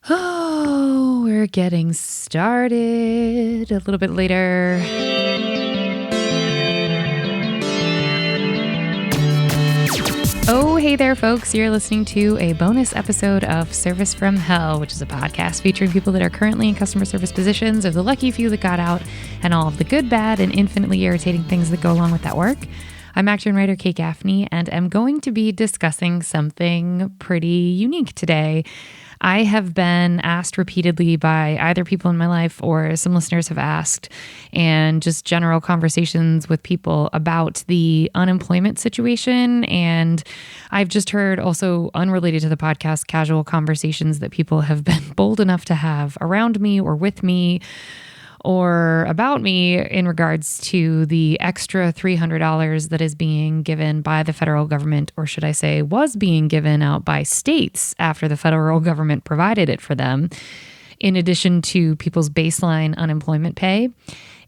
Oh, we're getting started a little bit later. Oh, hey there, folks. You're listening to a bonus episode of Service from Hell, which is a podcast featuring people that are currently in customer service positions or the lucky few that got out and all of the good, bad, and infinitely irritating things that go along with that work. I'm actor and writer Kate Gaffney, and I'm going to be discussing something pretty unique today. I have been asked repeatedly by either people in my life or some listeners have asked, and just general conversations with people about the unemployment situation. And I've just heard also unrelated to the podcast, casual conversations that people have been bold enough to have around me or with me or about me in regards to the extra $300 that is being given by the federal government, or should I say was being given out by states after the federal government provided it for them, in addition to people's baseline unemployment pay.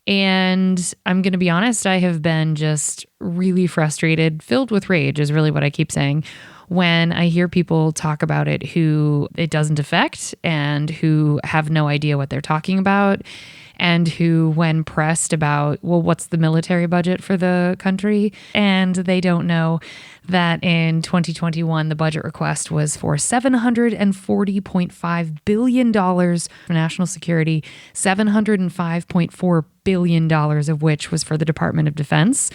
And I'm going to be honest, I have been just really frustrated, filled with rage is really what I keep saying, when I hear people talk about it who it doesn't affect and who have no idea what they're talking about, and who, when pressed about, well, what's the military budget for the country? And they don't know that in 2021, the budget request was for $740.5 billion for national security, $705.4 billion of which was for the Department of Defense.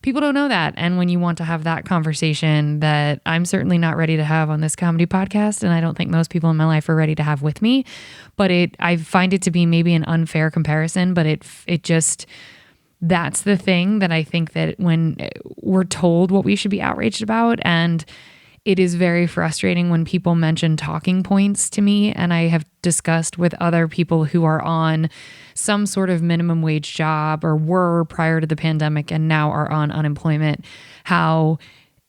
People don't know that. And when you want to have that conversation that I'm certainly not ready to have on this comedy podcast, and I don't think most people in my life are ready to have with me, but I find it to be maybe an unfair comparison, but it just, that's the thing that I think that when we're told what we should be outraged about, and it is very frustrating when people mention talking points to me, and I have discussed with other people who are on some sort of minimum wage job or were prior to the pandemic and now are on unemployment, how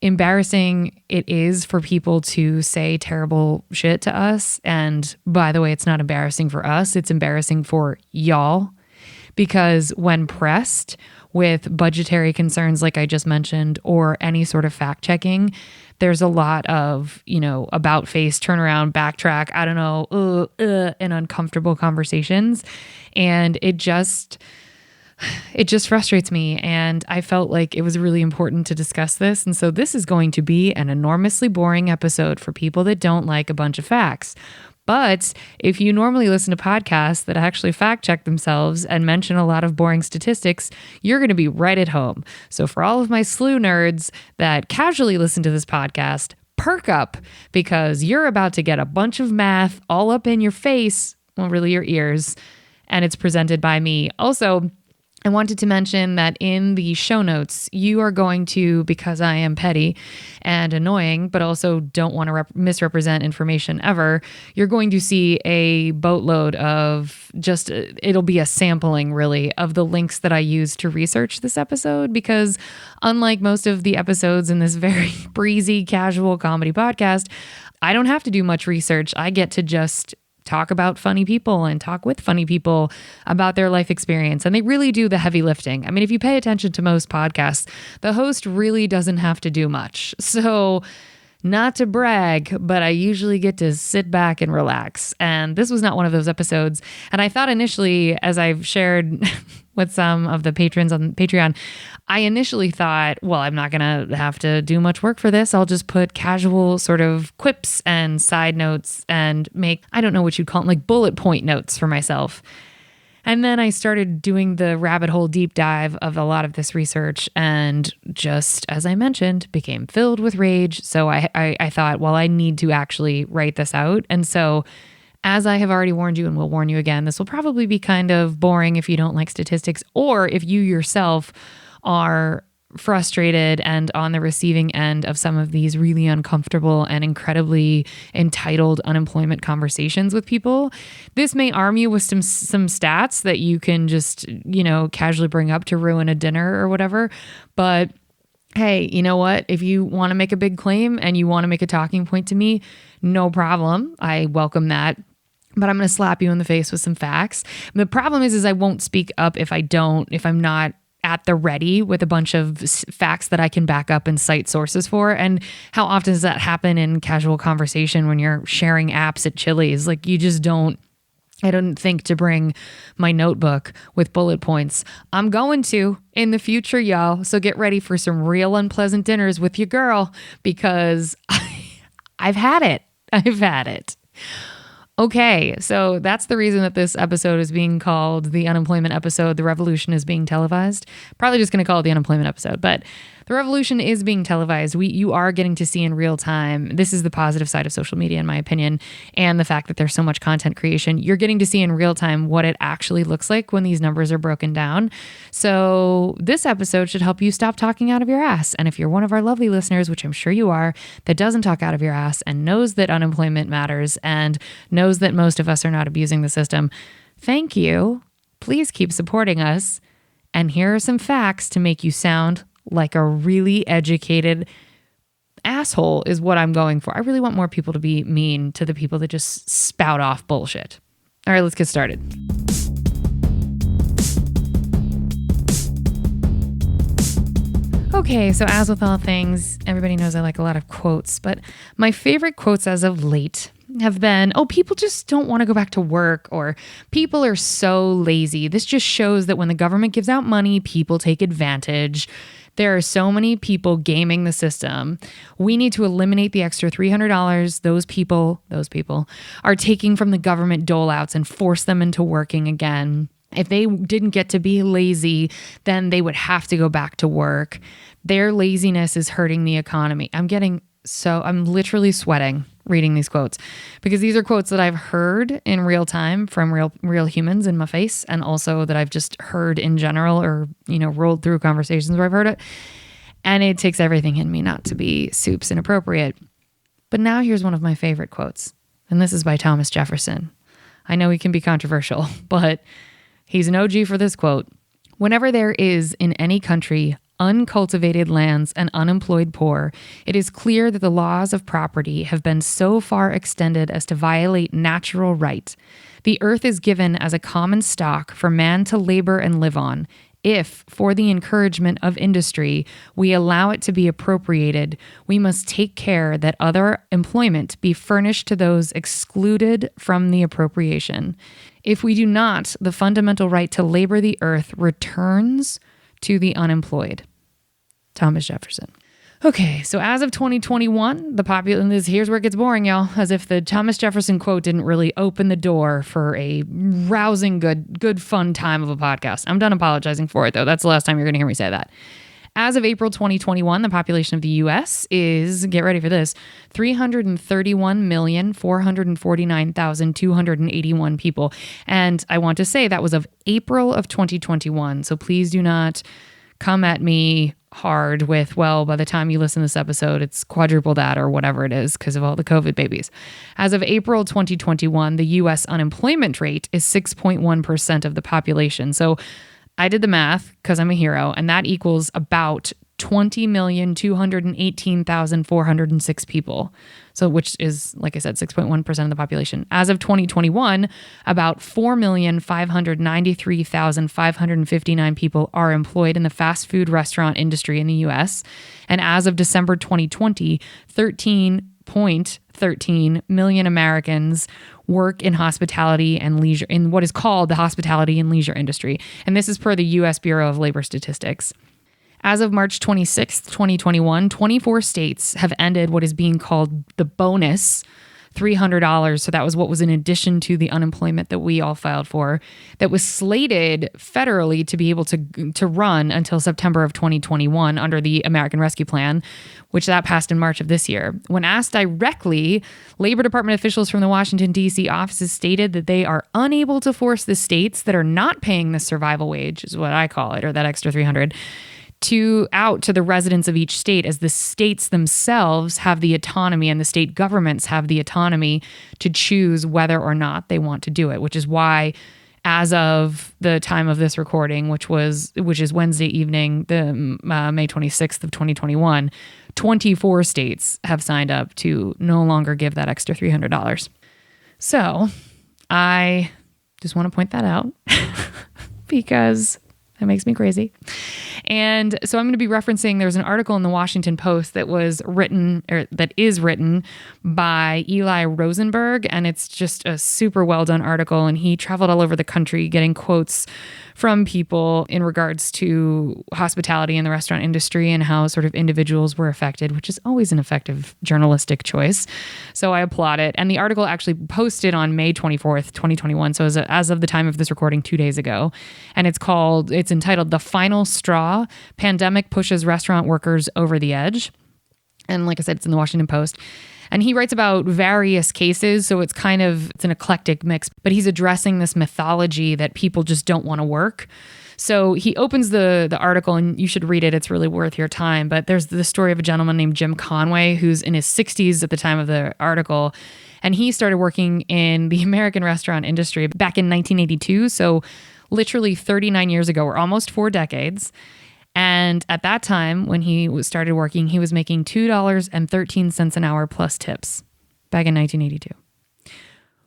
embarrassing it is for people to say terrible shit to us. And by the way, it's not embarrassing for us, it's embarrassing for y'all, because when pressed with budgetary concerns like I just mentioned, or any sort of fact checking, there's a lot of, about face, turn around, backtrack, I don't know, and uncomfortable conversations. And it just frustrates me. And I felt like it was really important to discuss this. And so this is going to be an enormously boring episode for people that don't like a bunch of facts. But if you normally listen to podcasts that actually fact check themselves and mention a lot of boring statistics, you're going to be right at home. So for all of my slew nerds that casually listen to this podcast, perk up, because you're about to get a bunch of math all up in your face, well, really your ears, and it's presented by me. Also, I wanted to mention that in the show notes, you are going to, because I am petty and annoying, but also don't want to misrepresent information ever, you're going to see a boatload of it'll be a sampling really of the links that I used to research this episode, because unlike most of the episodes in this very breezy, casual comedy podcast, I don't have to do much research. I get to just talk about funny people and talk with funny people about their life experience. And they really do the heavy lifting. I mean, if you pay attention to most podcasts, the host really doesn't have to do much. So not to brag, but I usually get to sit back and relax. And this was not one of those episodes. And I thought initially, as I've shared with some of the patrons on Patreon, I initially thought, well, I'm not going to have to do much work for this. I'll just put casual sort of quips and side notes and make, I don't know what you'd call them, like bullet point notes for myself. And then I started doing the rabbit hole deep dive of a lot of this research, and just, as I mentioned, became filled with rage. So I thought, well, I need to actually write this out. And so, as I have already warned you and will warn you again, this will probably be kind of boring if you don't like statistics, or if you yourself are frustrated and on the receiving end of some of these really uncomfortable and incredibly entitled unemployment conversations with people. This may arm you with some stats that you can just, casually bring up to ruin a dinner or whatever. But hey, you know what? If you want to make a big claim and you want to make a talking point to me, no problem. I welcome that. But I'm going to slap you in the face with some facts. The problem is I won't speak up if I'm not at the ready with a bunch of facts that I can back up and cite sources for. And how often does that happen in casual conversation when you're sharing apps at Chili's? Like, you just don't. I don't think to bring my notebook with bullet points. I'm going to in the future, y'all. So get ready for some real unpleasant dinners with your girl, because I've had it. I've had it. Okay, so that's the reason that this episode is being called the unemployment episode. The revolution is being televised. Probably just going to call it the unemployment episode, but the revolution is being televised. You are getting to see in real time. This is the positive side of social media, in my opinion, and the fact that there's so much content creation. You're getting to see in real time what it actually looks like when these numbers are broken down. So this episode should help you stop talking out of your ass. And if you're one of our lovely listeners, which I'm sure you are, that doesn't talk out of your ass and knows that unemployment matters and knows that most of us are not abusing the system, thank you. Please keep supporting us. And here are some facts to make you sound like a really educated asshole is what I'm going for. I really want more people to be mean to the people that just spout off bullshit. All right, let's get started. Okay, so as with all things, everybody knows I like a lot of quotes, but my favorite quotes as of late have been, people just don't want to go back to work, or people are so lazy. This just shows that when the government gives out money, people take advantage. There are so many people gaming the system. We need to eliminate the extra $300 those people are taking from the government dole-outs and force them into working again. If they didn't get to be lazy, then they would have to go back to work. Their laziness is hurting the economy. I'm literally sweating reading these quotes, because these are quotes that I've heard in real time from real humans in my face, and also that I've just heard in general, or, rolled through conversations where I've heard it. And it takes everything in me not to be soups inappropriate. But now here's one of my favorite quotes. And this is by Thomas Jefferson. I know he can be controversial, but he's an OG for this quote. Whenever there is in any country uncultivated lands and unemployed poor, it is clear that the laws of property have been so far extended as to violate natural right. The earth is given as a common stock for man to labor and live on. If, for the encouragement of industry, we allow it to be appropriated, we must take care that other employment be furnished to those excluded from the appropriation. If we do not, the fundamental right to labor the earth returns to the unemployed. Thomas Jefferson. Okay, so as of 2021, here's where it gets boring, y'all. As if the Thomas Jefferson quote didn't really open the door for a rousing, good, fun time of a podcast. I'm done apologizing for it, though. That's the last time you're going to hear me say that. As of April 2021, the population of the U.S. is, get ready for this, 331,449,281 people. And I want to say that was of April of 2021. So please do not come at me hard with, by the time you listen to this episode, it's quadruple that or whatever it is because of all the COVID babies. As of April 2021, the U.S. unemployment rate is 6.1% of the population. So I did the math because I'm a hero, and that equals about 20,218,406 people. So, which is, like I said, 6.1% of the population. As of 2021, about 4,593,559 people are employed in the fast food restaurant industry in the U.S. And as of December 2020, 13.13 million Americans work in hospitality and leisure, in what is called the hospitality and leisure industry. And this is per the U.S. Bureau of Labor Statistics. As of March 26th, 2021, 24 states have ended what is being called the bonus, $300. So that was what was in addition to the unemployment that we all filed for, that was slated federally to be able to run until September of 2021 under the American Rescue Plan, which that passed in March of this year. When asked directly, Labor Department officials from the Washington, D.C. offices stated that they are unable to force the states that are not paying the survival wage, is what I call it, or that extra $300, out to the residents of each state, as the states themselves have the autonomy and the state governments have the autonomy to choose whether or not they want to do it, which is why as of the time of this recording, which is Wednesday evening, the May 26th of 2021, 24 states have signed up to no longer give that extra $300. So I just want to point that out because That makes me crazy. And so I'm going to be referencing, there's an article in the Washington Post that is written by Eli Rosenberg, and it's just a super well done article. And he traveled all over the country getting quotes from people in regards to hospitality in the restaurant industry and how sort of individuals were affected, which is always an effective journalistic choice. So I applaud it. And the article actually posted on May 24th, 2021. So as of the time of this recording 2 days ago. And it's entitled "The Final Straw: Pandemic Pushes Restaurant Workers Over the Edge." And like I said, it's in the Washington Post. And he writes about various cases, so it's an eclectic mix, but he's addressing this mythology that people just don't want to work. So he opens the article, and you should read it. It's really worth your time. But there's the story of a gentleman named Jim Conway, who's in his 60s at the time of the article. And he started working in the American restaurant industry back in 1982. So literally 39 years ago, or almost 4 decades. And at that time, when he started working, he was making $2.13 an hour plus tips back in 1982.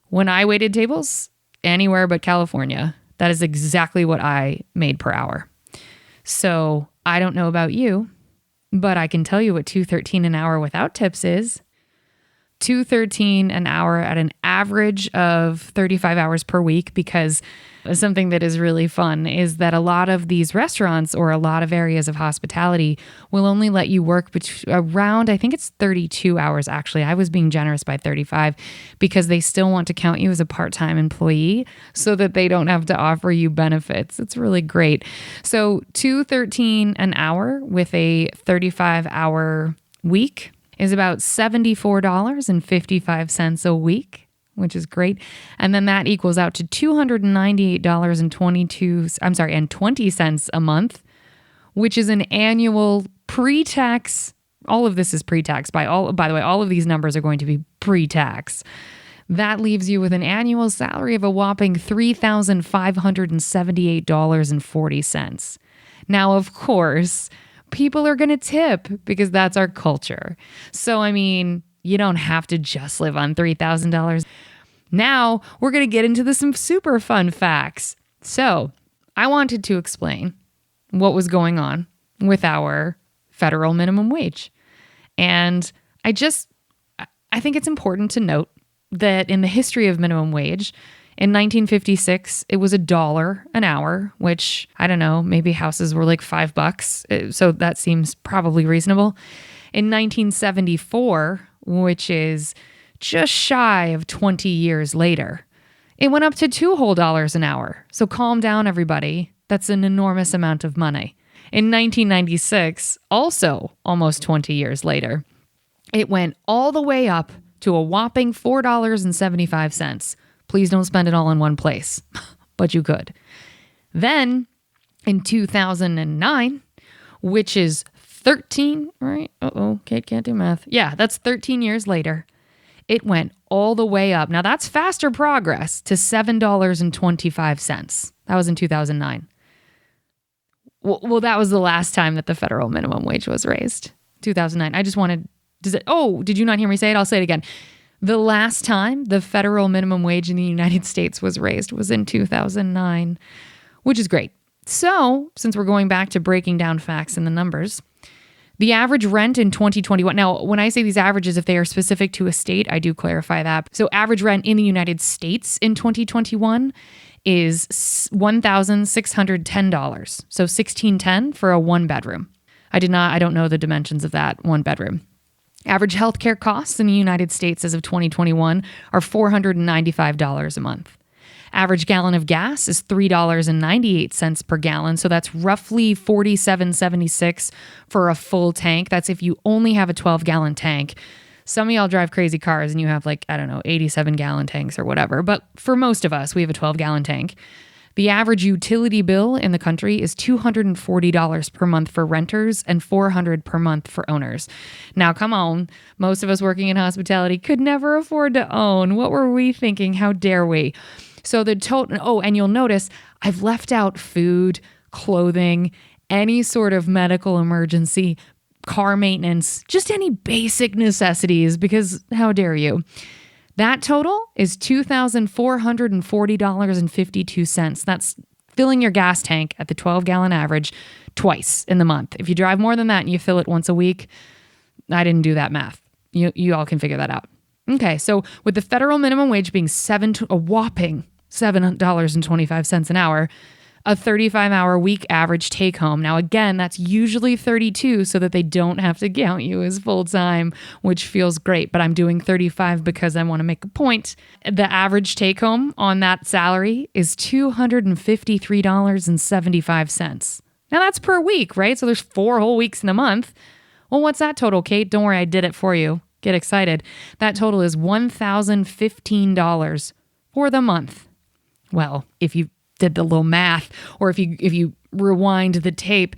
When I waited tables anywhere but California, that is exactly what I made per hour. So I don't know about you, but I can tell you what $2.13 an hour without tips is. $2.13 an hour at an average of 35 hours per week, because something that is really fun is that a lot of these restaurants or a lot of areas of hospitality will only let you work around, I think it's 32 hours actually. I was being generous by 35 because they still want to count you as a part-time employee so that they don't have to offer you benefits. It's really great. So $2.13 an hour with a 35-hour week is about $74.55 a week, which is great. And then that equals out to $298.20 a month, which is an annual pre-tax. All of this is pre-tax. By the way, all of these numbers are going to be pre-tax. That leaves you with an annual salary of a whopping $3,578.40. Now, of course, people are going to tip because that's our culture. So, I mean, you don't have to just live on $3,000. Now, we're going to get into some super fun facts. So, I wanted to explain what was going on with our federal minimum wage. And I think it's important to note that in the history of minimum wage, in 1956, it was $1 an hour, which, I don't know, maybe houses were like $5. So that seems probably reasonable. In 1974, which is just shy of 20 years later, it went up to $2 whole an hour. So calm down, everybody. That's an enormous amount of money. In 1996, also almost 20 years later, it went all the way up to a whopping $4.75. Please don't spend it all in one place, but you could. Then in 2009, which is 13, right? Kate can't do math. Yeah, that's 13 years later. It went all the way up. Now that's faster progress to $7.25. That was in 2009. Well, that was the last time that the federal minimum wage was raised. 2009. Did you not hear me say it? I'll say it again. The last time the federal minimum wage in the United States was raised was in 2009, which is great. So, since we're going back to breaking down facts and the numbers, the average rent in 2021, now when I say these averages, if they are specific to a state, I do clarify that. So average rent in the United States in 2021 is $1,610. So $1,610 for a 1-bedroom. I don't know the dimensions of that 1-bedroom. Average healthcare costs in the United States as of 2021 are $495 a month. Average gallon of gas is $3.98 per gallon. So that's roughly $47.76 for a full tank. That's if you only have a 12-gallon tank. Some of y'all drive crazy cars and you have 87-gallon tanks or whatever. But for most of us, we have a 12-gallon tank. The average utility bill in the country is $240 per month for renters and $400 per month for owners. Now, come on. Most of us working in hospitality could never afford to own. What were we thinking? How dare we? So the total, and you'll notice I've left out food, clothing, any sort of medical emergency, car maintenance, just any basic necessities, because how dare you? That total is $2,440.52. That's filling your gas tank at the 12-gallon average twice in the month. If you drive more than that and you fill it once a week, I didn't do that math. You all can figure that out. Okay, so with the federal minimum wage being a whopping $7.25 an hour, a 35-hour week average take home. Now, again, that's usually 32 so that they don't have to count you as full-time, which feels great. But I'm doing 35 because I want to make a point. The average take home on that salary is $253.75. Now, that's per week, right? So there's 4 whole weeks in a month. Well, what's that total, Kate? Don't worry, I did it for you. Get excited. That total is $1,015 for the month. Well, if you did the little math, or if you rewind the tape,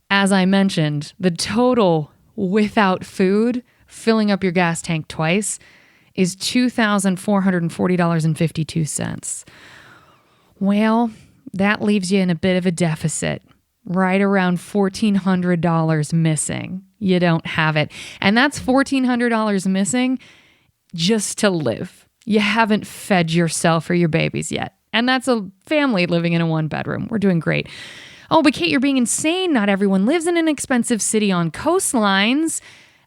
as I mentioned, the total without food, filling up your gas tank twice, is $2,440.52. Well, that leaves you in a bit of a deficit, right around $1,400 missing. You don't have it. And that's $1,400 missing just to live. You haven't fed yourself or your babies yet. And that's a family living in a 1-bedroom. We're doing great. Oh, but Kate, you're being insane. Not everyone lives in an expensive city on coastlines.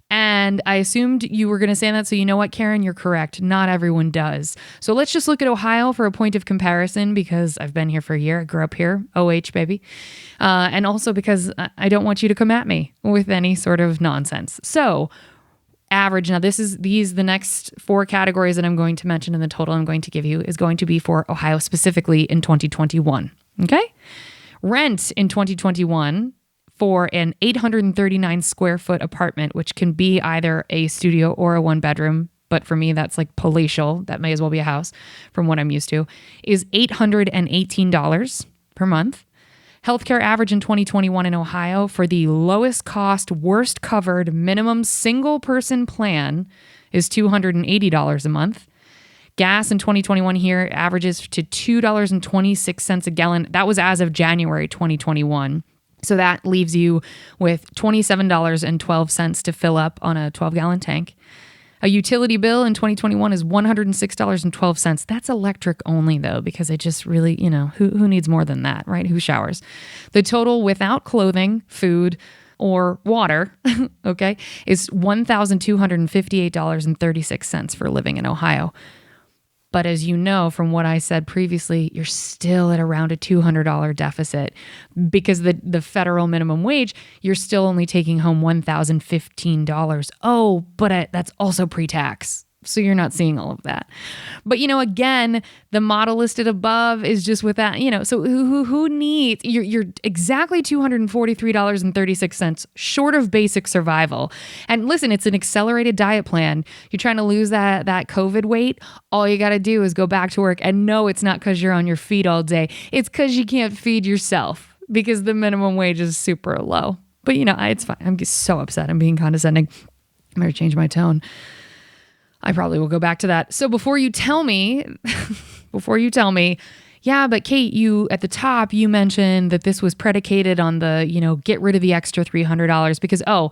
And I assumed you were going to say that. So you know what, Karen? You're correct. Not everyone does. So let's just look at Ohio for a point of comparison, because I've been here for a year. I grew up here. OH, baby. And also because I don't want you to come at me with any sort of nonsense. So average. Now, the next 4 categories that I'm going to mention, and the total I'm going to give you is going to be for Ohio specifically in 2021. Okay? Rent in 2021 for an 839 square foot apartment, which can be either a studio or a 1-bedroom, but for me, that's like palatial. That may as well be a house from what I'm used to, is $818 per month. Healthcare average in 2021 in Ohio for the lowest cost, worst covered minimum single person plan is $280 a month. Gas in 2021 here averages to $2.26 a gallon. That was as of January 2021. So that leaves you with $27.12 to fill up on a 12-gallon tank. A utility bill in 2021 is $106.12. That's electric only, though, because it just really, who needs more than that, right? Who showers? The total without clothing, food, or water, okay, is $1,258.36 for living in Ohio. But as you know from what I said previously, you're still at around a $200 deficit because the federal minimum wage, you're still only taking home $1,015. Oh, but that's also pre-tax. So you're not seeing all of that. But, again, the model listed above is just with that, so who needs, you're exactly $243.36 short of basic survival. And listen, it's an accelerated diet plan. You're trying to lose that COVID weight. All you got to do is go back to work. And no, it's not because you're on your feet all day. It's because you can't feed yourself because the minimum wage is super low. But, it's fine. I'm just so upset. I'm being condescending. I'm going to change my tone. I probably will go back to that. So before you tell me, yeah, but Kate, you at the top, you mentioned that this was predicated on the, get rid of the extra $300 because, I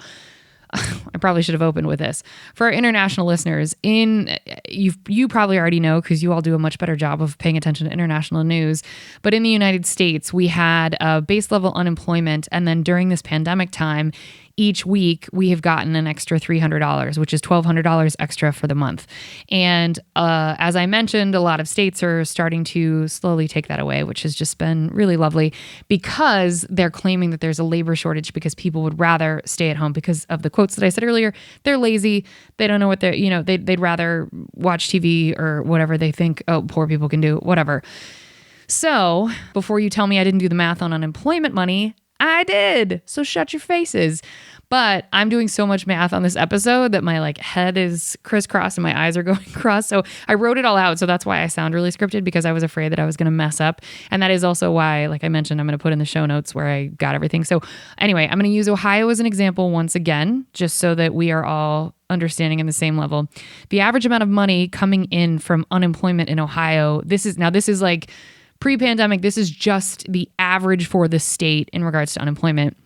probably should have opened with this. For our international listeners, you probably already know because you all do a much better job of paying attention to international news. But in the United States, we had base level unemployment. And then during this pandemic time, each week we have gotten an extra $300, which is $1,200 extra for the month. And as I mentioned, a lot of states are starting to slowly take that away, which has just been really lovely because they're claiming that there's a labor shortage because people would rather stay at home because of the quotes that I said earlier. They're lazy. They don't know what they'd rather watch TV or whatever they think, poor people can do, whatever. So before you tell me I didn't do the math on unemployment money, I did. So shut your faces. But I'm doing so much math on this episode that my head is crisscross and my eyes are going cross. So I wrote it all out. So that's why I sound really scripted because I was afraid that I was going to mess up. And that is also why, like I mentioned, I'm going to put in the show notes where I got everything. So anyway, I'm going to use Ohio as an example once again, just so that we are all understanding in the same level. The average amount of money coming in from unemployment in Ohio, this is like pre-pandemic, this is just the average for the state in regards to unemployment,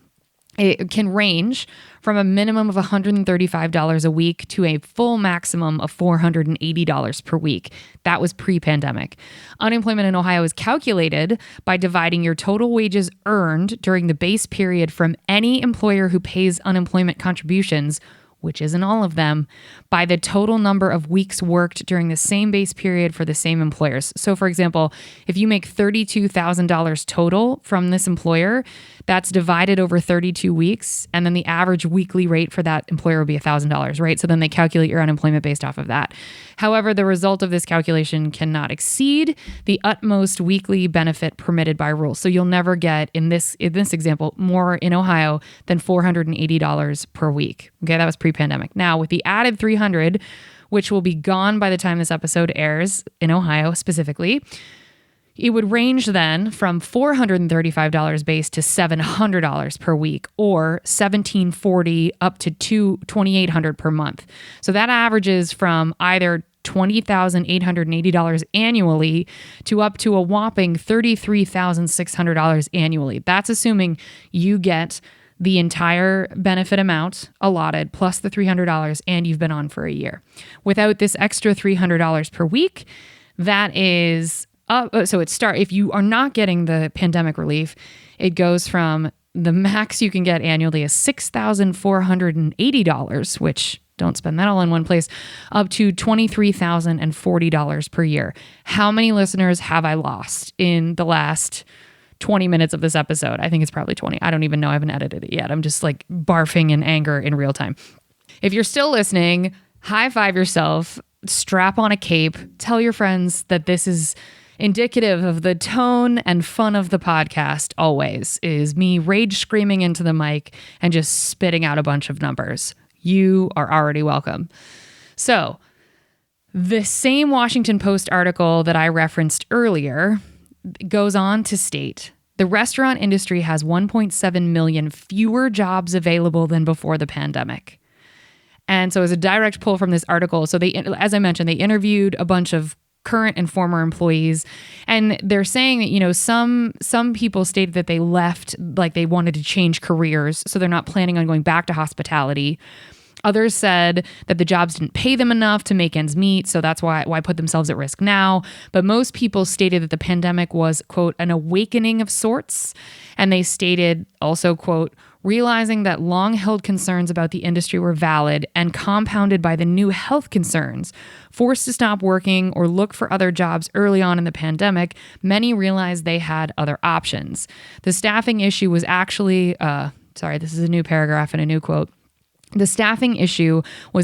It can range from a minimum of $135 a week to a full maximum of $480 per week. That was pre-pandemic. Unemployment in Ohio is calculated by dividing your total wages earned during the base period from any employer who pays unemployment contributions, which isn't all of them, by the total number of weeks worked during the same base period for the same employers. So for example, if you make $32,000 total from this employer, that's divided over 32 weeks, and then the average weekly rate for that employer would be $1,000, right? So then they calculate your unemployment based off of that. However, the result of this calculation cannot exceed the utmost weekly benefit permitted by rule. So you'll never get, in this example, more in Ohio than $480 per week. Okay, that was pre-pandemic. Now, with the added $300, which will be gone by the time this episode airs in Ohio specifically, it would range then from $435 base to $700 per week, or $1,740 up to $2,800 per month. So that averages from either $20,880 annually to up to a whopping $33,600 annually. That's assuming you get the entire benefit amount allotted plus the $300 and you've been on for a year. Without this extra $300 per week, that is if you are not getting the pandemic relief, it goes from the max you can get annually is $6,480, which don't spend that all in one place, up to $23,040 per year. How many listeners have I lost in the last 20 minutes of this episode? I think it's probably 20. I don't even know. I haven't edited it yet. I'm just like barfing in anger in real time. If you're still listening, high five yourself, strap on a cape, tell your friends that this is indicative of the tone and fun of the podcast always, is me rage screaming into the mic and just spitting out a bunch of numbers. You are already welcome. So the same Washington Post article that I referenced earlier goes on to state the restaurant industry has 1.7 million fewer jobs available than before the pandemic. And so as a direct pull from this article, so they, as I mentioned, they interviewed a bunch of current and former employees, and they're saying that, you know, some people stated that they left, like they wanted to change careers, so they're not planning on going back to hospitality. Others said that the jobs didn't pay them enough to make ends meet, so that's why put themselves at risk now. But most people stated that the pandemic was, quote, an awakening of sorts. And they stated also, quote, realizing that long-held concerns about the industry were valid and compounded by the new health concerns. Forced to stop working or look for other jobs early on in the pandemic, many realized they had other options. The staffing issue was actually, this is a new paragraph and a new quote. The staffing issue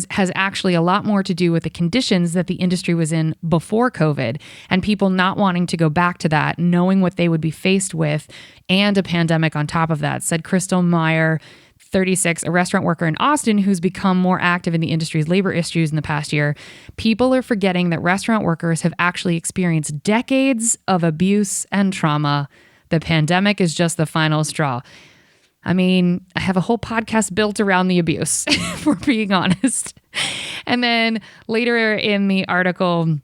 has actually a lot more to do with the conditions that the industry was in before COVID, and people not wanting to go back to that, knowing what they would be faced with, and a pandemic on top of that, said Crystal Meyer, 36, a restaurant worker in Austin who's become more active in the industry's labor issues in the past year. People are forgetting that restaurant workers have actually experienced decades of abuse and trauma. The pandemic is just the final straw. I mean, I have a whole podcast built around the abuse, if we're being honest. And then later in the article,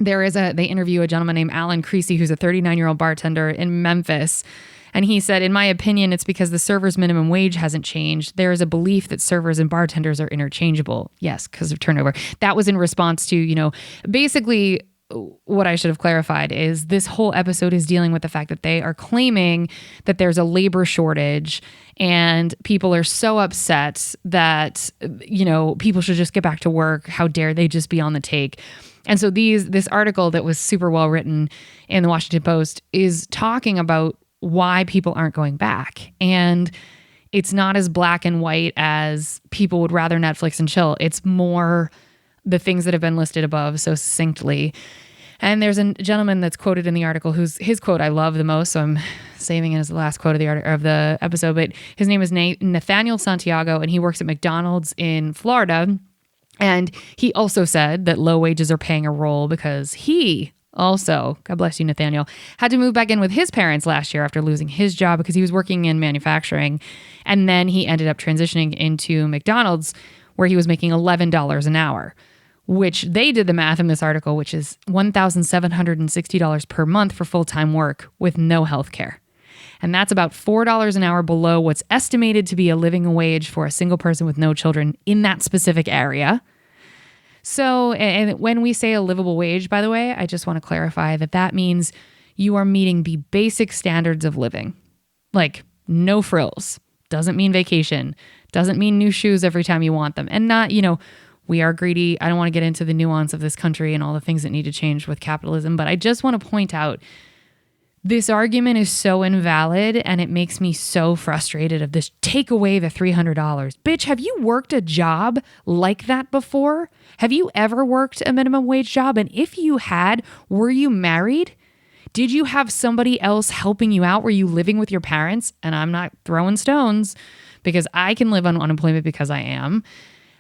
they interview a gentleman named Alan Creasy, who's a 39-year-old bartender in Memphis. And he said, in my opinion, it's because the server's minimum wage hasn't changed. There is a belief that servers and bartenders are interchangeable. Yes, because of turnover. That was in response to, basically what I should have clarified is this whole episode is dealing with the fact that they are claiming that there's a labor shortage and people are so upset that, people should just get back to work. How dare they just be on the take? And so this article that was super well written in the Washington Post is talking about why people aren't going back. And it's not as black and white as people would rather Netflix and chill. It's more the things that have been listed above so succinctly. And there's a gentleman that's quoted in the article whose his quote I love the most, so I'm saving it as the last quote of the episode, but his name is Nathaniel Santiago, and he works at McDonald's in Florida. And he also said that low wages are playing a role because he also, God bless you, Nathaniel, had to move back in with his parents last year after losing his job because he was working in manufacturing. And then he ended up transitioning into McDonald's, where he was making $11 an hour, which they did the math in this article, which is $1,760 per month for full-time work with no health care. And that's about $4 an hour below what's estimated to be a living wage for a single person with no children in that specific area. So, and when we say a livable wage, by the way, I just want to clarify that that means you are meeting the basic standards of living. Like no frills. Doesn't mean vacation. Doesn't mean new shoes every time you want them. And not, we are greedy. I don't want to get into the nuance of this country and all the things that need to change with capitalism, but I just want to point out this argument is so invalid and it makes me so frustrated of this take away the $300. Bitch, have you worked a job like that before? Have you ever worked a minimum wage job? And if you had, were you married? Did you have somebody else helping you out? Were you living with your parents? And I'm not throwing stones because I can live on unemployment because I am.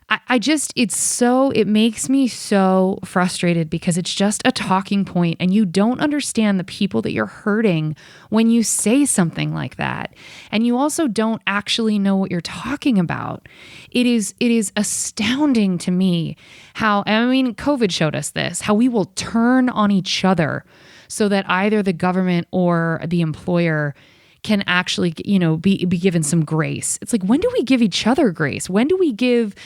It makes me so frustrated because it's just a talking point and you don't understand the people that you're hurting when you say something like that. And you also don't actually know what you're talking about. It is astounding to me how, COVID showed us this, how we will turn on each other so that either the government or the employer can actually, be given some grace. It's like, when do we give each other grace? When do we give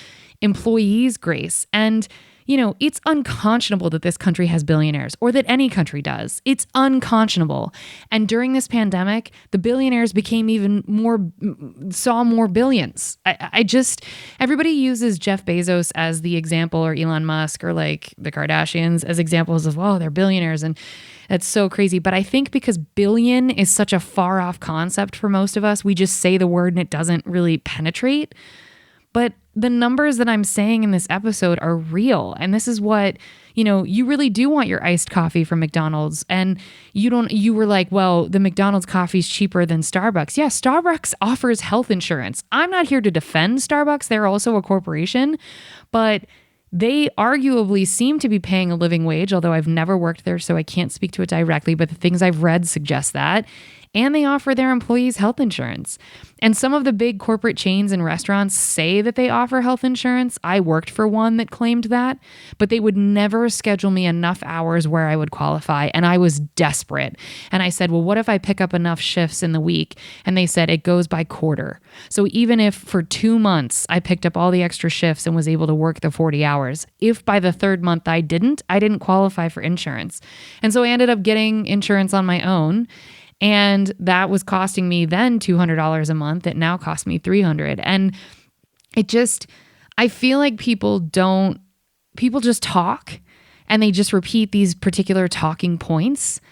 employees grace? And, it's unconscionable that this country has billionaires or that any country does. It's unconscionable. And during this pandemic, the billionaires became saw more billions. Everybody uses Jeff Bezos as the example, or Elon Musk, or like the Kardashians as examples of, they're billionaires. And that's so crazy. But I think because billion is such a far off concept for most of us, we just say the word and it doesn't really penetrate. But the numbers that I'm saying in this episode are real. And this is what, you really do want your iced coffee from McDonald's. And you were like, well, the McDonald's coffee is cheaper than Starbucks. Yeah, Starbucks offers health insurance. I'm not here to defend Starbucks. They're also a corporation, but they arguably seem to be paying a living wage, although I've never worked there, so I can't speak to it directly, but the things I've read suggest that. And they offer their employees health insurance. And some of the big corporate chains and restaurants say that they offer health insurance. I worked for one that claimed that, but they would never schedule me enough hours where I would qualify. And I was desperate. And I said, well, what if I pick up enough shifts in the week? And they said it goes by quarter. So even if for 2 months I picked up all the extra shifts and was able to work the 40 hours, if by the third month I didn't qualify for insurance. And so I ended up getting insurance on my own. And that was costing me then $200 a month. It now costs me $300. And I feel like people just talk and they just repeat these particular talking points.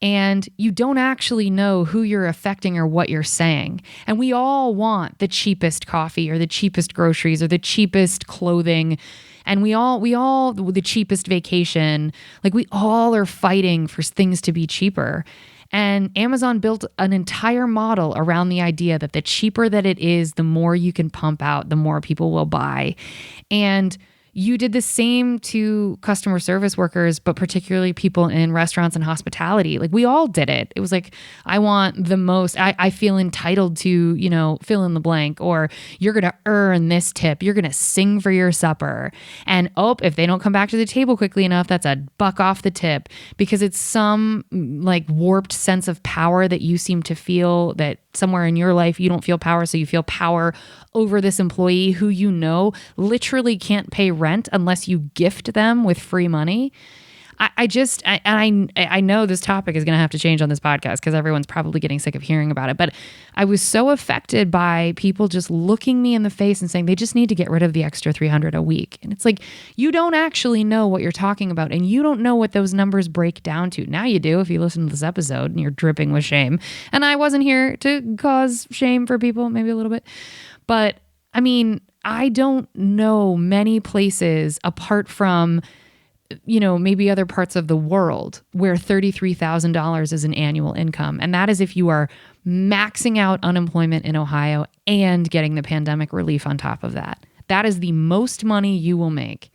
And you don't actually know who you're affecting or what you're saying. And we all want the cheapest coffee or the cheapest groceries or the cheapest clothing. And we all the cheapest vacation. Like we all are fighting for things to be cheaper. And Amazon built an entire model around the idea that the cheaper that it is, the more you can pump out, the more people will buy. And you did the same to customer service workers, but particularly people in restaurants and hospitality. Like we all did it. It was like, I want the most, I feel entitled to, fill in the blank, or you're going to earn this tip. You're going to sing for your supper. And if they don't come back to the table quickly enough, that's a buck off the tip, because it's some like warped sense of power that you seem to feel that somewhere in your life you don't feel power. So you feel power over this employee who literally can't pay rent unless you gift them with free money. I know this topic is going to have to change on this podcast because everyone's probably getting sick of hearing about it. But I was so affected by people just looking me in the face and saying they just need to get rid of the extra $300 a week. And it's like, you don't actually know what you're talking about, and you don't know what those numbers break down to. Now you do if you listen to this episode and you're dripping with shame. And I wasn't here to cause shame for people, maybe a little bit. But I don't know many places apart from maybe other parts of the world where $33,000 is an annual income. And that is if you are maxing out unemployment in Ohio and getting the pandemic relief on top of that. That is the most money you will make.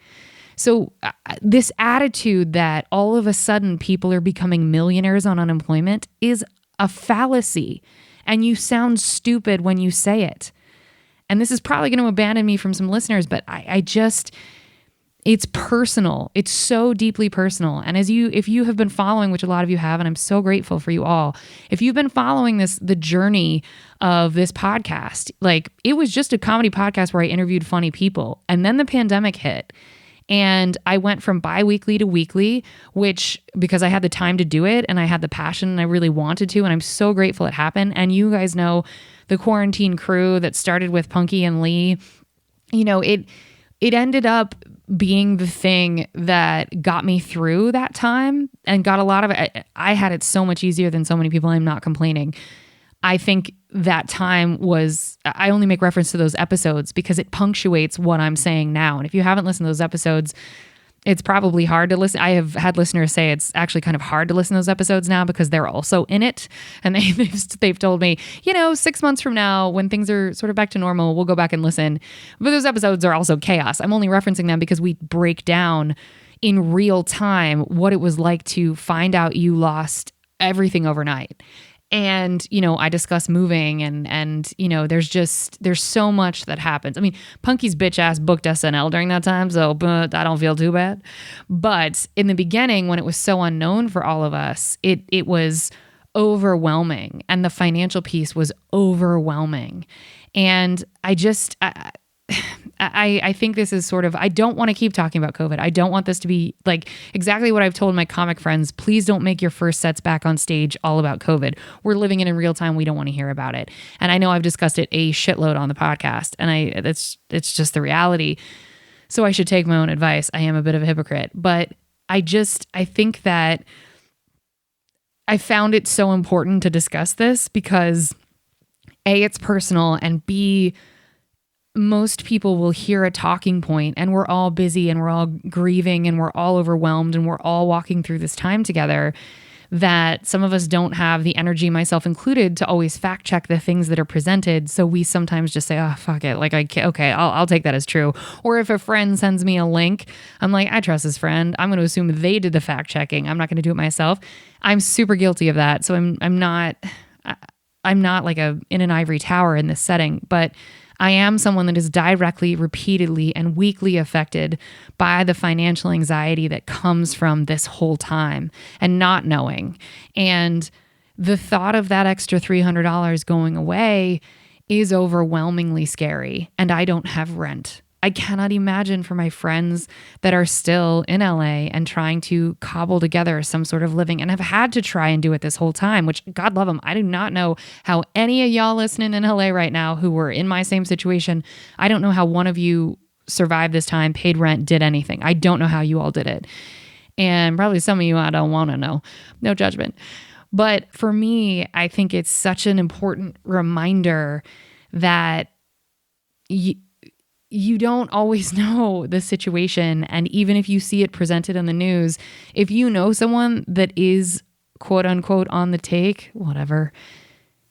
So this attitude that all of a sudden people are becoming millionaires on unemployment is a fallacy. And you sound stupid when you say it. And this is probably going to abandon me from some listeners, but It's personal. It's so deeply personal. And if you have been following, which a lot of you have, and I'm so grateful for you all, if you've been following the journey of this podcast, like it was just a comedy podcast where I interviewed funny people. And then the pandemic hit. And I went from bi-weekly to weekly, which because I had the time to do it and I had the passion and I really wanted to. And I'm so grateful it happened. And you guys know the quarantine crew that started with Punky and Lee, it ended up being the thing that got me through that time and got a lot of it. I had it so much easier than so many people. I'm not complaining. I think that time I only make reference to those episodes because it punctuates what I'm saying now. And if you haven't listened to those episodes, it's probably hard to listen. I have had listeners say it's actually kind of hard to listen to those episodes now because they're also in it. And they've told me, 6 months from now, when things are sort of back to normal, we'll go back and listen. But those episodes are also chaos. I'm only referencing them because we break down in real time what it was like to find out you lost everything overnight. And, I discuss moving and there's so much that happens. I mean, Punky's bitch ass booked SNL during that time, so I don't feel too bad. But in the beginning, when it was so unknown for all of us, it was overwhelming. And the financial piece was overwhelming. And I think this is sort of, I don't want to keep talking about COVID. I don't want this to be like exactly what I've told my comic friends. Please don't make your first sets back on stage all about COVID. We're living it in real time. We don't want to hear about it. And I know I've discussed it a shitload on the podcast, and it's just the reality. So I should take my own advice. I am a bit of a hypocrite, but I think that I found it so important to discuss this because A, it's personal, and B, most people will hear a talking point and we're all busy and we're all grieving and we're all overwhelmed and we're all walking through this time together, that some of us don't have the energy, myself included, to always fact check the things that are presented. So we sometimes just say, oh, fuck it. Like, I'll take that as true. Or if a friend sends me a link, I'm like, I trust this friend. I'm going to assume they did the fact checking. I'm not going to do it myself. I'm super guilty of that. So I'm not like in an ivory tower in this setting, but I am someone that is directly, repeatedly, and weekly affected by the financial anxiety that comes from this whole time and not knowing. And the thought of that extra $300 going away is overwhelmingly scary. And I don't have rent. I cannot imagine for my friends that are still in LA and trying to cobble together some sort of living and have had to try and do it this whole time, which God love them. I do not know how any of y'all listening in LA right now who were in my same situation, I don't know how one of you survived this time, paid rent, did anything. I don't know how you all did it. And probably some of you, I don't want to know. No judgment. But for me, I think it's such an important reminder that you don't always know the situation. And even if you see it presented in the news, if you know someone that is quote unquote on the take, whatever,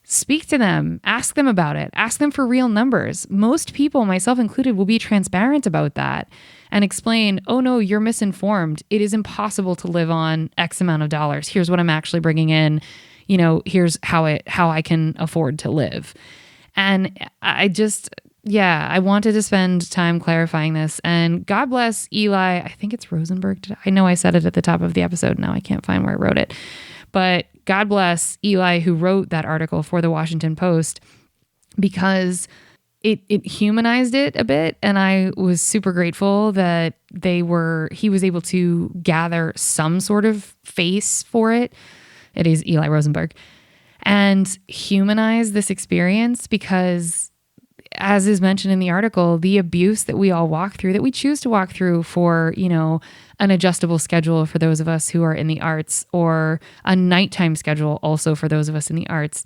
speak to them, ask them about it, ask them for real numbers. Most people, myself included, will be transparent about that and explain, oh no, you're misinformed. It is impossible to live on X amount of dollars. Here's what I'm actually bringing in. Here's how I can afford to live. And I wanted to spend time clarifying this. And God bless Eli. I think it's Rosenberg. I know I said it at the top of the episode. Now I can't find where I wrote it. But God bless Eli, who wrote that article for the Washington Post, because it humanized it a bit. And I was super grateful that he was able to gather some sort of face for it. It is Eli Rosenberg. And humanize this experience because, as is mentioned in the article, the abuse that we all walk through, that we choose to walk through for, an adjustable schedule for those of us who are in the arts, or a nighttime schedule also for those of us in the arts,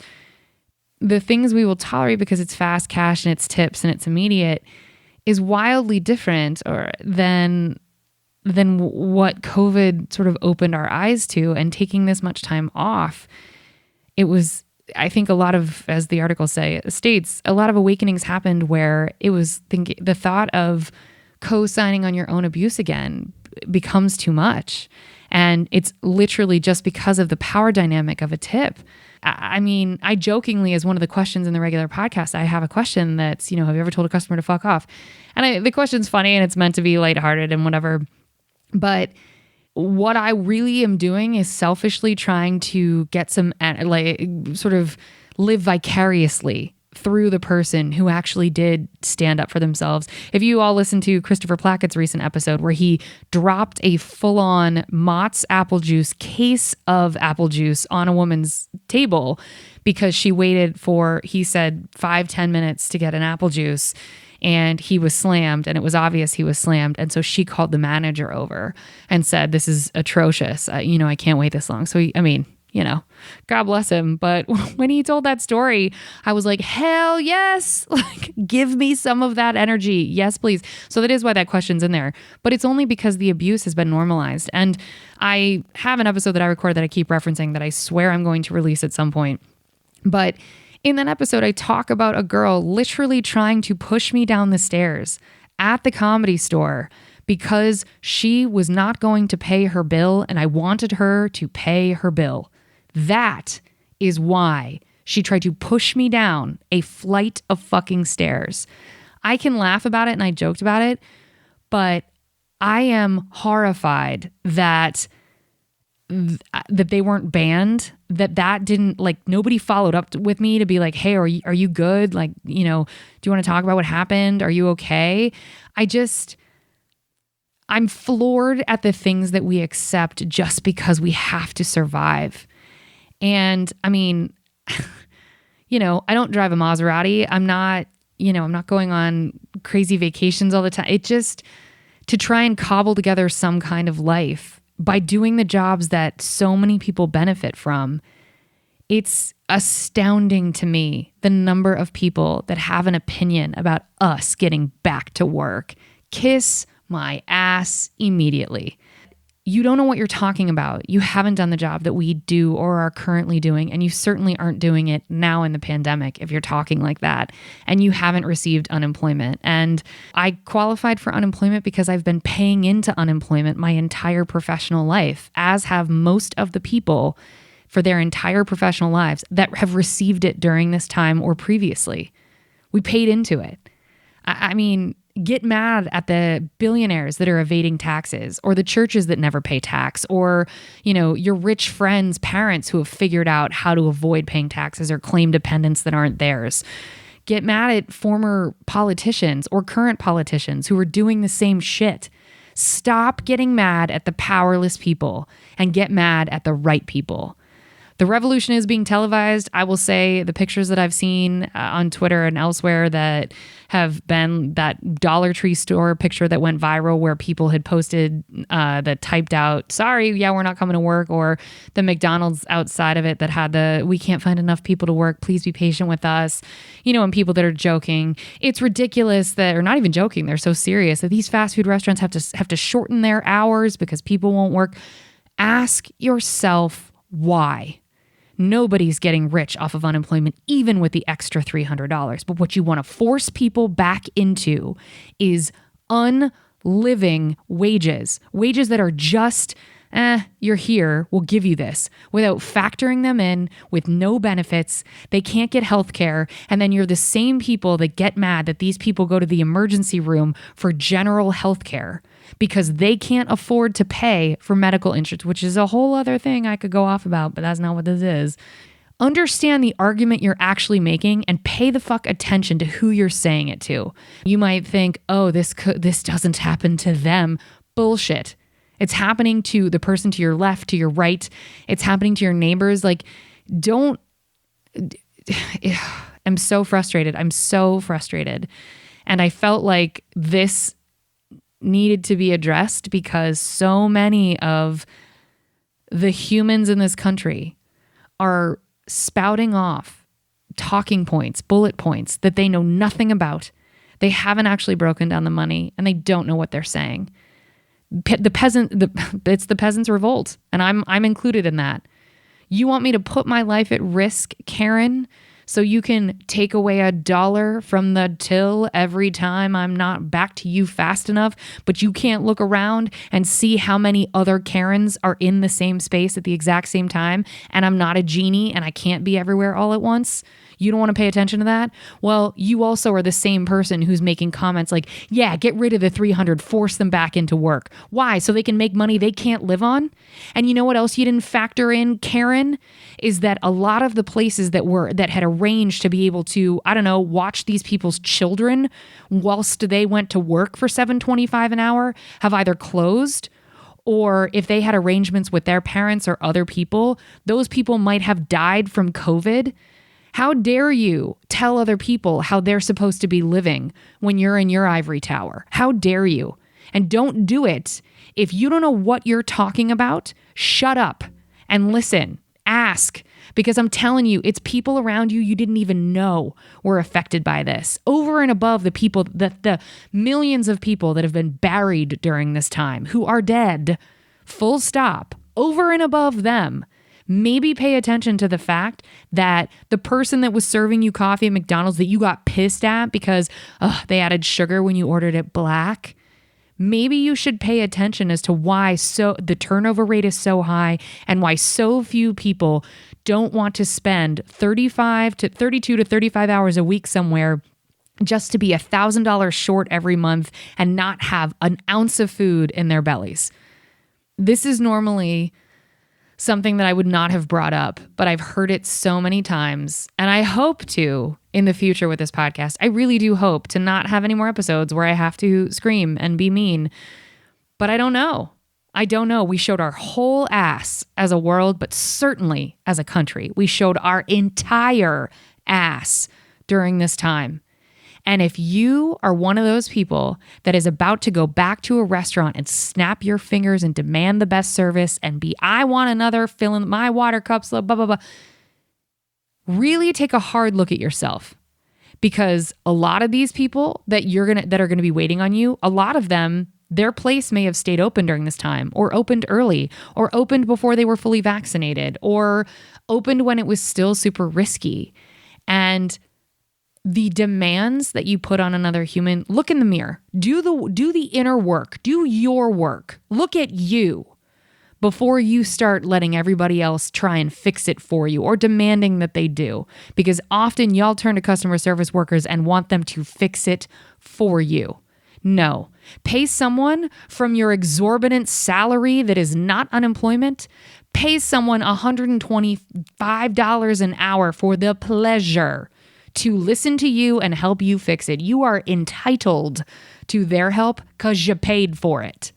the things we will tolerate because it's fast cash and it's tips and it's immediate is wildly different than what COVID sort of opened our eyes to. And taking this much time off, it was, I think, a lot of, as the article states, a lot of awakenings happened where it was the thought of co-signing on your own abuse again becomes too much. And it's literally just because of the power dynamic of a tip. I mean, I jokingly, as one of the questions in the regular podcast, I have a question that's, have you ever told a customer to fuck off? And the question's funny and it's meant to be lighthearted and whatever. But what I really am doing is selfishly trying to get some, sort of live vicariously through the person who actually did stand up for themselves. If you all listen to Christopher Plackett's recent episode where he dropped a full-on Mott's apple juice, case of apple juice on a woman's table because she waited for, he said, 5-10 minutes to get an apple juice, and he was slammed, and it was obvious he was slammed. And so she called the manager over and said, this is atrocious. I can't wait this long. So, God bless him. But when he told that story, I was like, hell yes. Like, give me some of that energy. Yes, please. So that is why that question's in there. But it's only because the abuse has been normalized. And I have an episode that I recorded that I keep referencing that I swear I'm going to release at some point. But in that episode, I talk about a girl literally trying to push me down the stairs at the Comedy Store because she was not going to pay her bill and I wanted her to pay her bill. That is why she tried to push me down a flight of fucking stairs. I can laugh about it and I joked about it, but I am horrified that they weren't banned, that didn't, nobody followed up with me to be like, hey, are you good? Do you want to talk about what happened? Are you okay? I'm floored at the things that we accept just because we have to survive. And I mean, I don't drive a Maserati. I'm not going on crazy vacations all the time. It just, to try and cobble together some kind of life by doing the jobs that so many people benefit from, it's astounding to me the number of people that have an opinion about us getting back to work. Kiss my ass immediately. You don't know what you're talking about. You haven't done the job that we do or are currently doing, and you certainly aren't doing it now in the pandemic if you're talking like that, and you haven't received unemployment. And I qualified for unemployment because I've been paying into unemployment my entire professional life, as have most of the people for their entire professional lives that have received it during this time or previously. We paid into it. I mean, get mad at the billionaires that are evading taxes, or the churches that never pay tax, or, your rich friends' parents who have figured out how to avoid paying taxes or claim dependents that aren't theirs. Get mad at former politicians or current politicians who are doing the same shit. Stop getting mad at the powerless people and get mad at the right people. The revolution is being televised. I will say the pictures that I've seen on Twitter and elsewhere that have been that Dollar Tree store picture that went viral where people had posted that typed out, sorry, yeah, we're not coming to work, or the McDonald's outside of it that had we can't find enough people to work, please be patient with us. And people that are joking. It's ridiculous that, or not even joking, they're so serious that these fast food restaurants have to shorten their hours because people won't work. Ask yourself why. Nobody's getting rich off of unemployment, even with the extra $300. But what you want to force people back into is unliving wages that are just, you're here, we'll give you this, without factoring them in, with no benefits. They can't get health care. And then you're the same people that get mad that these people go to the emergency room for general health care because they can't afford to pay for medical insurance, which is a whole other thing I could go off about, but that's not what this is. Understand the argument you're actually making and pay the fuck attention to who you're saying it to. You might think, oh, this doesn't happen to them. Bullshit. It's happening to the person to your left, to your right. It's happening to your neighbors. I'm so frustrated. And I felt like this needed to be addressed because so many of the humans in this country are spouting off talking points, bullet points that they know nothing about. They haven't actually broken down the money and they don't know what they're saying. It's the peasants' revolt, and I'm included in that. You want me to put my life at risk, Karen, so you can take away $1 from the till every time I'm not back to you fast enough, but you can't look around and see how many other Karens are in the same space at the exact same time, and I'm not a genie and I can't be everywhere all at once? You don't want to pay attention to that? Well, you also are the same person who's making comments like, yeah, get rid of the 300, force them back into work. Why? So they can make money they can't live on? And you know what else you didn't factor in, Karen? Is that a lot of the places that had arranged to be able to, I don't know, watch these people's children whilst they went to work for $7.25 an hour have either closed, or if they had arrangements with their parents or other people, those people might have died from COVID. How dare you tell other people how they're supposed to be living when you're in your ivory tower? How dare you? And don't do it. If you don't know what you're talking about, shut up and listen. Ask. Because I'm telling you, it's people around you didn't even know were affected by this. Over and above the people, the millions of people that have been buried during this time, who are dead, full stop. Over and above them. Maybe pay attention to the fact that the person that was serving you coffee at McDonald's that you got pissed at because they added sugar when you ordered it black. Maybe you should pay attention as to why the turnover rate is so high and why so few people don't want to spend 32 to 35 hours a week somewhere just to be $1,000 short every month and not have an ounce of food in their bellies. This is normally something that I would not have brought up, but I've heard it so many times, and I hope to in the future with this podcast. I really do hope to not have any more episodes where I have to scream and be mean, but I don't know. We showed our whole ass as a world, but certainly as a country. We showed our entire ass during this time. And if you are one of those people that is about to go back to a restaurant and snap your fingers and demand the best service and I want another, fill in my water cups, blah, blah, blah, really take a hard look at yourself. Because a lot of these people that are going to be waiting on you, a lot of them, their place may have stayed open during this time, or opened early, or opened before they were fully vaccinated, or opened when it was still super risky. And the demands that you put on another human, look in the mirror, do the inner work, do your work, look at you before you start letting everybody else try and fix it for you or demanding that they do. Because often y'all turn to customer service workers and want them to fix it for you. No, pay someone from your exorbitant salary that is not unemployment. Pay someone $125 an hour for the pleasure to listen to you and help you fix it. You are entitled to their help because you paid for it.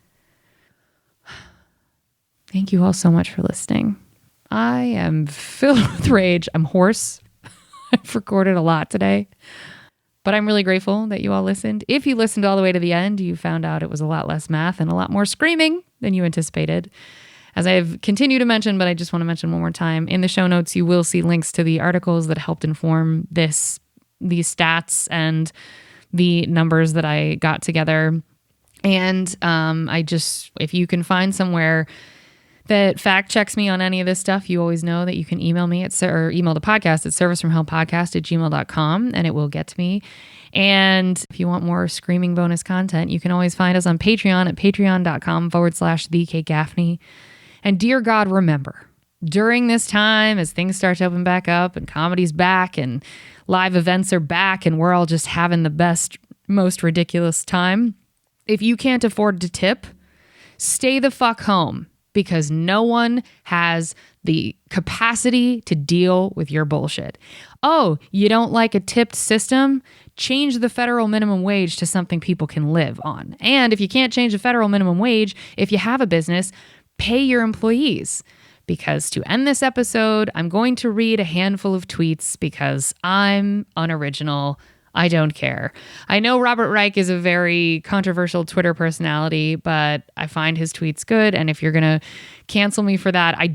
Thank you all so much for listening. I am filled with rage. I'm hoarse. I've recorded a lot today, but I'm really grateful that you all listened. If you listened all the way to the end, you found out it was a lot less math and a lot more screaming than you anticipated. As I've continued to mention, but I just want to mention one more time, in the show notes, you will see links to the articles that helped inform these stats and the numbers that I got together. And if you can find somewhere that fact checks me on any of this stuff, you always know that you can email me or email the podcast at servicefromhellpodcast@gmail.com, and it will get to me. And if you want more screaming bonus content, you can always find us on Patreon at patreon.com/thekgaffney. And dear God, remember, during this time, as things start to open back up and comedy's back and live events are back and we're all just having the best, most ridiculous time, if you can't afford to tip, stay the fuck home, because no one has the capacity to deal with your bullshit. Oh, you don't like a tipped system? Change the federal minimum wage to something people can live on. And if you can't change the federal minimum wage, if you have a business, pay your employees. Because to end this episode, I'm going to read a handful of tweets because I'm unoriginal. I don't care. I know Robert Reich is a very controversial Twitter personality, but I find his tweets good. And if you're going to cancel me for that, I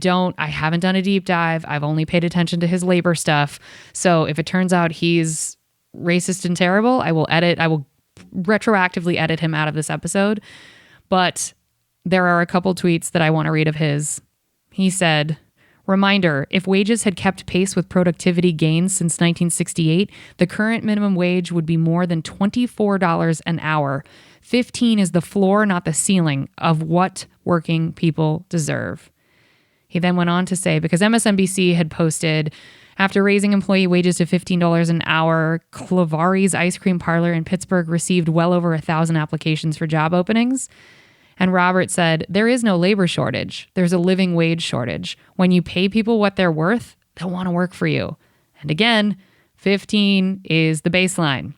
haven't done a deep dive. I've only paid attention to his labor stuff. So if it turns out he's racist and terrible, I will retroactively edit him out of this episode. But there are a couple tweets that I want to read of his. He said, Reminder, if wages had kept pace with productivity gains since 1968, the current minimum wage would be more than $24 an hour. 15 is the floor, not the ceiling, of what working people deserve. He then went on to say, because MSNBC had posted, after raising employee wages to $15 an hour, Clavari's ice cream parlor in Pittsburgh received well over 1,000 applications for job openings. And Robert said, there is no labor shortage. There's a living wage shortage. When you pay people what they're worth, they'll want to work for you. And again, 15 is the baseline.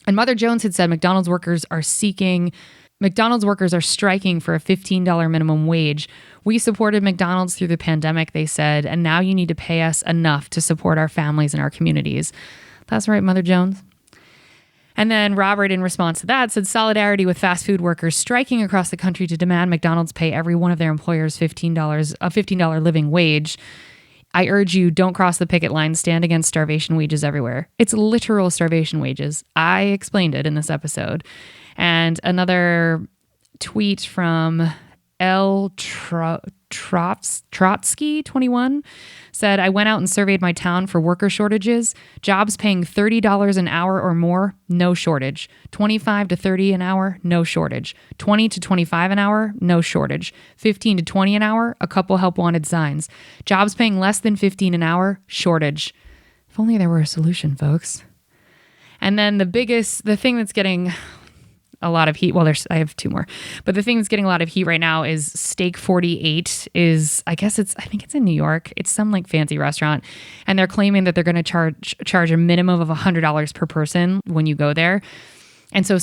And Mother Jones had said McDonald's workers are striking for a $15 minimum wage. We supported McDonald's through the pandemic, they said, and now you need to pay us enough to support our families and our communities. That's right, Mother Jones. And then Robert, in response to that, said solidarity with fast food workers striking across the country to demand McDonald's pay every one of their employers a $15 living wage. I urge you, don't cross the picket line. Stand against starvation wages everywhere. It's literal starvation wages. I explained it in this episode. And another tweet from Trotsky 21 said, I went out and surveyed my town for worker shortages. Jobs paying $30 an hour or more, no shortage. 25 to 30 an hour, no shortage. 20 to 25 an hour, no shortage. 15 to 20 an hour, a couple help wanted signs. Jobs paying less than 15 an hour, shortage. If only there were a solution, folks. And then the thing that's getting a lot of heat. Well, I have two more, but the thing that's getting a lot of heat right now is Steak 48 I think it's in New York. It's some like fancy restaurant, and they're claiming that they're going to charge a minimum of $100 per person when you go there. And so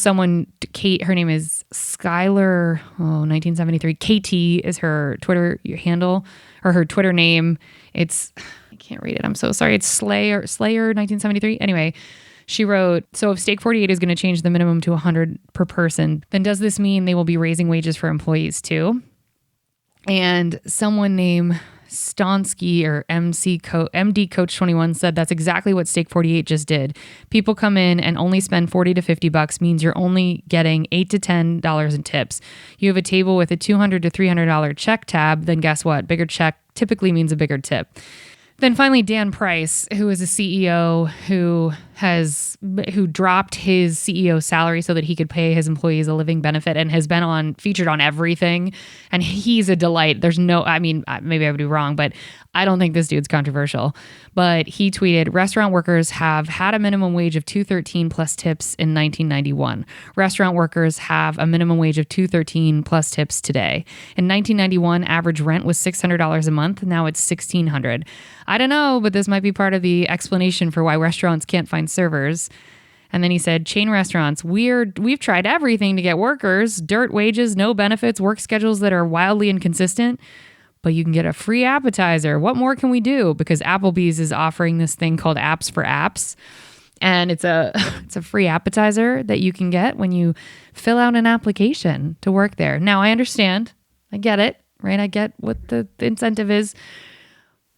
Kate, her name is Skylar, 1973. KT is her Twitter handle, or her Twitter name. I can't read it. I'm so sorry. It's Slayer 1973. Anyway, she wrote, so if Steak 48 is going to change the minimum to $100 per person, then does this mean they will be raising wages for employees too? And someone named Stonsky or MD Coach 21 said that's exactly what Steak 48 just did. People come in and only spend $40 to $50 means you're only getting $8 to $10 in tips. You have a table with a $200 to $300 check tab, then guess what? Bigger check typically means a bigger tip. Then finally, Dan Price, who is a CEO who dropped his CEO salary so that he could pay his employees a living benefit and has been featured on everything. And he's a delight. Maybe I would be wrong, but I don't think this dude's controversial. But he tweeted, restaurant workers have had a minimum wage of $2.13 plus tips in 1991. Restaurant workers have a minimum wage of $2.13 plus tips today. In 1991, average rent was $600 a month. Now it's $1,600. I don't know, but this might be part of the explanation for why restaurants can't find servers. And then he said, chain restaurants, we've tried everything to get workers, dirt wages, no benefits, work schedules that are wildly inconsistent, but you can get a free appetizer. What more can we do? Because Applebee's is offering this thing called Apps for Apps. And it's a free appetizer that you can get when you fill out an application to work there. Now, I understand. I get it, right? I get what the incentive is.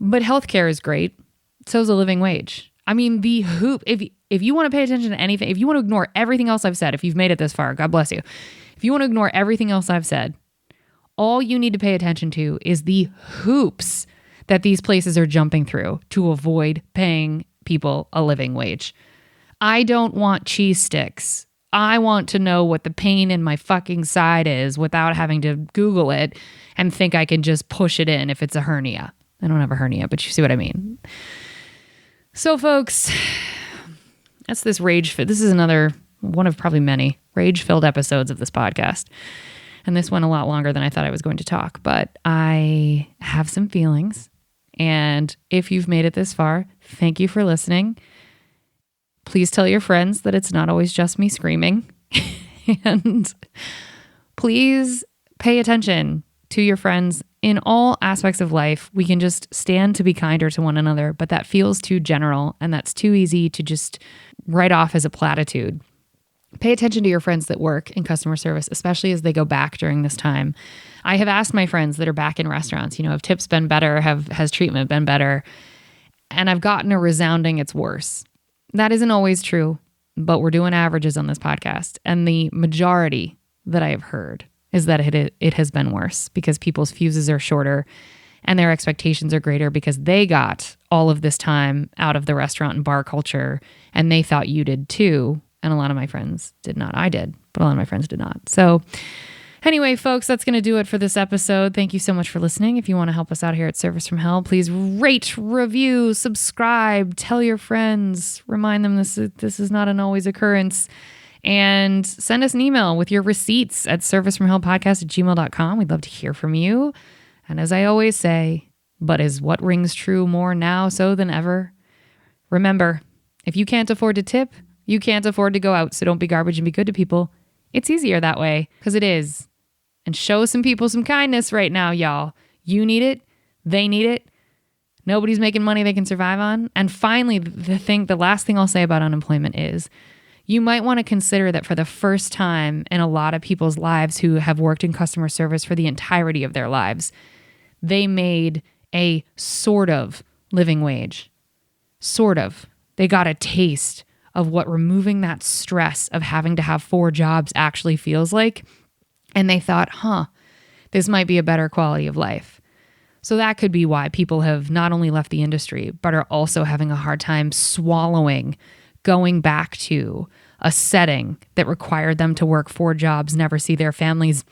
But healthcare is great. So is a living wage. I mean, if you want to pay attention to anything, if you want to ignore everything else I've said, if you've made it this far, God bless you. If you want to ignore everything else I've said, all you need to pay attention to is the hoops that these places are jumping through to avoid paying people a living wage. I don't want cheese sticks. I want to know what the pain in my fucking side is without having to Google it and think I can just push it in if it's a hernia. I don't have a hernia, but you see what I mean. So, folks, that's this rage. This is another one of probably many rage-filled episodes of this podcast. And this went a lot longer than I thought I was going to talk, but I have some feelings. And if you've made it this far, thank you for listening. Please tell your friends that it's not always just me screaming. And please pay attention to your friends in all aspects of life. We can just stand to be kinder to one another, but that feels too general and that's too easy to just write off as a platitude. Pay attention to your friends that work in customer service, especially as they go back during this time. I have asked my friends that are back in restaurants, have tips been better? Has treatment been better? And I've gotten a resounding it's worse. That isn't always true, but we're doing averages on this podcast. And the majority that I have heard is that it has been worse because people's fuses are shorter and their expectations are greater because they got all of this time out of the restaurant and bar culture, and they thought you did too. And a lot of my friends did not. I did, but a lot of my friends did not. So anyway, folks, that's going to do it for this episode. Thank you so much for listening. If you want to help us out here at Service from Hell, please rate, review, subscribe, tell your friends, remind them this is not an always occurrence, and send us an email with your receipts at servicefromhellpodcast@gmail.com. We'd love to hear from you. And as I always say, but is what rings true more now so than ever? Remember, if you can't afford to tip, you can't afford to go out, so don't be garbage and be good to people. It's easier that way, because it is. And show some people some kindness right now, y'all. You need it. They need it. Nobody's making money they can survive on. And finally, the last thing I'll say about unemployment is you might want to consider that for the first time in a lot of people's lives who have worked in customer service for the entirety of their lives, they made a sort of living wage. Sort of. They got a taste of what removing that stress of having to have 4 jobs actually feels like. And they thought, this might be a better quality of life. So that could be why people have not only left the industry, but are also having a hard time swallowing going back to a setting that required them to work 4 jobs, never see their families,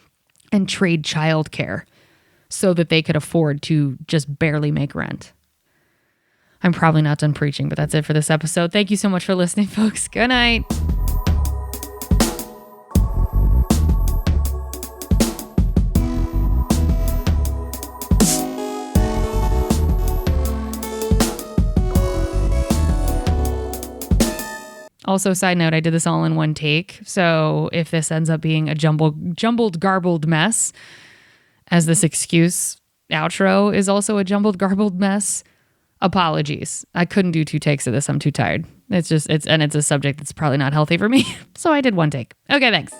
and trade childcare so that they could afford to just barely make rent. I'm probably not done preaching, but that's it for this episode. Thank you so much for listening, folks. Good night. Also, side note, I did this all in one take. So if this ends up being a jumbled, garbled mess, as this excuse outro is also a jumbled, garbled mess, apologies. I couldn't do 2 takes of this. I'm too tired. It's a subject that's probably not healthy for me. So I did 1 take. Okay, thanks.